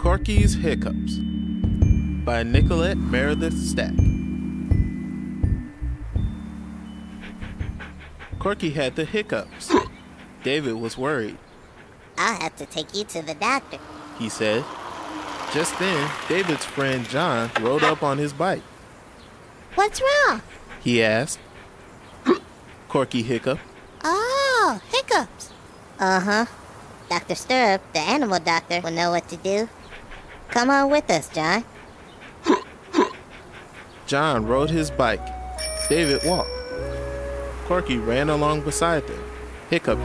Corky's Hiccups by Nicolete Meredith Stack. Corky had the hiccups. David was worried. I'll have to take you to the doctor, he said. Just then, David's friend John rode up on his bike. What's wrong? He asked. Corky hiccuped. Oh, hiccups. Uh-huh. Dr. Stirrup, the animal doctor, will know what to do. Come on with us, John. John rode his bike. David walked. Corky ran along beside them, hiccuped.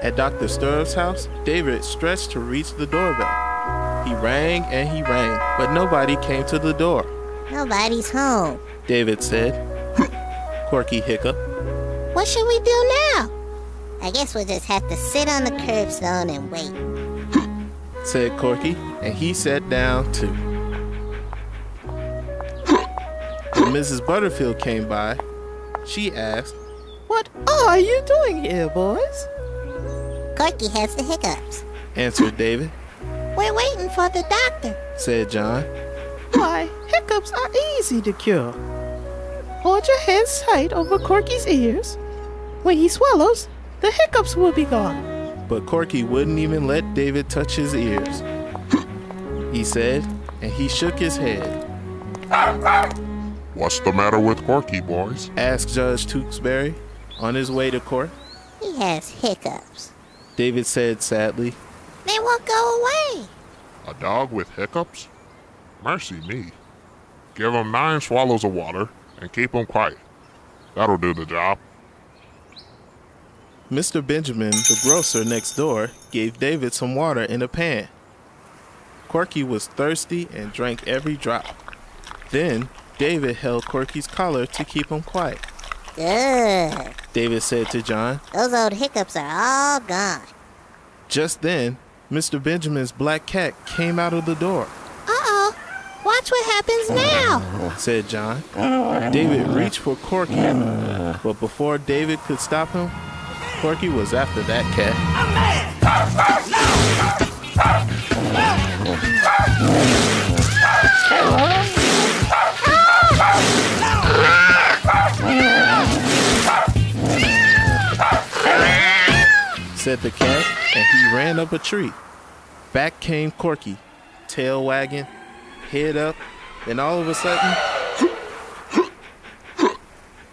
At Dr. Stirrup's house, David stretched to reach the doorbell. He rang and he rang, but nobody came to the door. Nobody's home, David said. Corky hiccuped. What should we do now? I guess we'll just have to sit on the curbstone and wait, said Corky, and he sat down too. When Mrs. Butterfield came by, she asked, "What are you doing here, boys?" Corky has the hiccups, answered David. We're waiting for the doctor, said John. Why, hiccups are easy to cure. Hold your hands tight over Corky's ears. When he swallows, the hiccups will be gone. But Corky wouldn't even let David touch his ears. He said, and he shook his head. "What's the matter with Corky, boys?" asked Judge Tewksbury on his way to court. He has hiccups, David said sadly. They won't go away. A dog with hiccups? Mercy me. Give him 9 swallows of water and keep him quiet. That'll do the job. Mr. Benjamin, the grocer next door, gave David some water in a pan. Corky was thirsty and drank every drop. Then, David held Corky's collar to keep him quiet. Good, David said to John. Those old hiccups are all gone. Just then, Mr. Benjamin's black cat came out of the door. Uh-oh, watch what happens now, said John. David reached for Corky, but before David could stop him, Corky was after that cat. Said the cat, and he ran up a tree. Back came Corky, tail wagging, head up, and all of a sudden...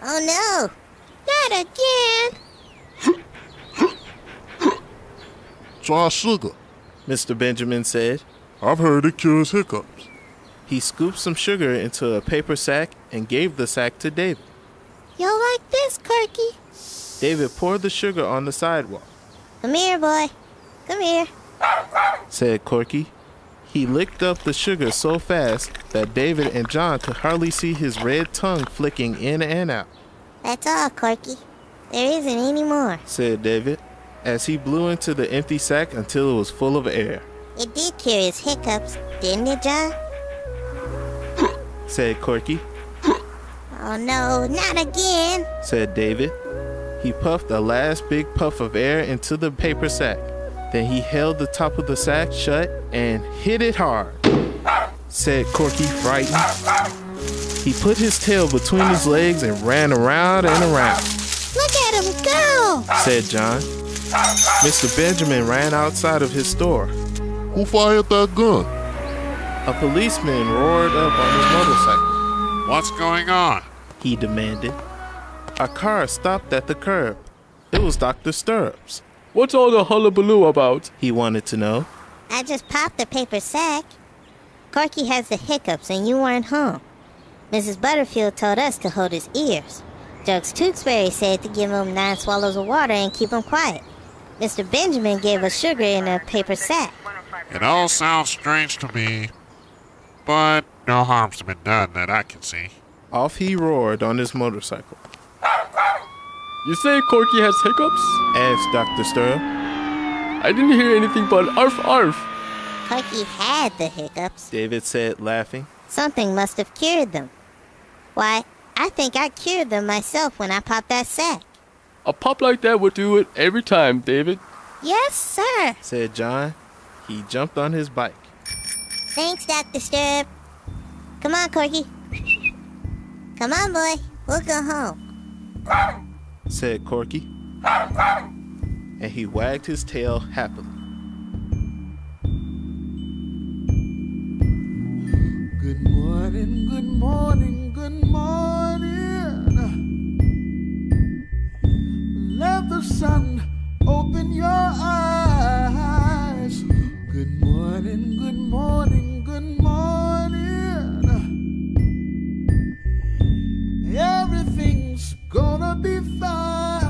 Oh no, not again! Try sugar, Mr. Benjamin said. I've heard it cures hiccups. He scooped some sugar into a paper sack and gave the sack to David. You'll like this, Corky. David poured the sugar on the sidewalk. Come here, boy. Come here, said Corky. He licked up the sugar so fast that David and John could hardly see his red tongue flicking in and out. That's all, Corky. There isn't any more, said David, as he blew into the empty sack until it was full of air. It did cure his hiccups, didn't it, John? said Corky. Oh no, not again, said David. He puffed a last big puff of air into the paper sack. Then he held the top of the sack shut and hit it hard, said Corky, frightened. He put his tail between his legs and ran around and around. Look at him go, said John. Mr. Benjamin ran outside of his store. Who fired that gun? A policeman roared up on his motorcycle. What's going on? He demanded. A car stopped at the curb. It was Dr. Stirrup's. What's all the hullabaloo about? He wanted to know. I just popped the paper sack. Corky has the hiccups and you weren't home. Mrs. Butterfield told us to hold his ears. Judge Tewksbury said to give him 9 swallows of water and keep him quiet. Mr. Benjamin gave us sugar in a paper sack. It all sounds strange to me, but no harm's been done that I can see. Off he roared on his motorcycle. You say Corky has hiccups? asked Dr. Stirrup. I didn't hear anything but arf arf. Corky had the hiccups. David said, laughing. Something must have cured them. Why, I think I cured them myself when I popped that sack. A pop like that would do it every time, David. Yes, sir, said John. He jumped on his bike. Thanks, Dr. Stirrup. Come on, Corky. Come on, boy. We'll go home, said Corky. And he wagged his tail happily. Good morning, good morning, good morning. Let the sun open your eyes. Good morning, good morning, good morning. Everything's gonna be fine.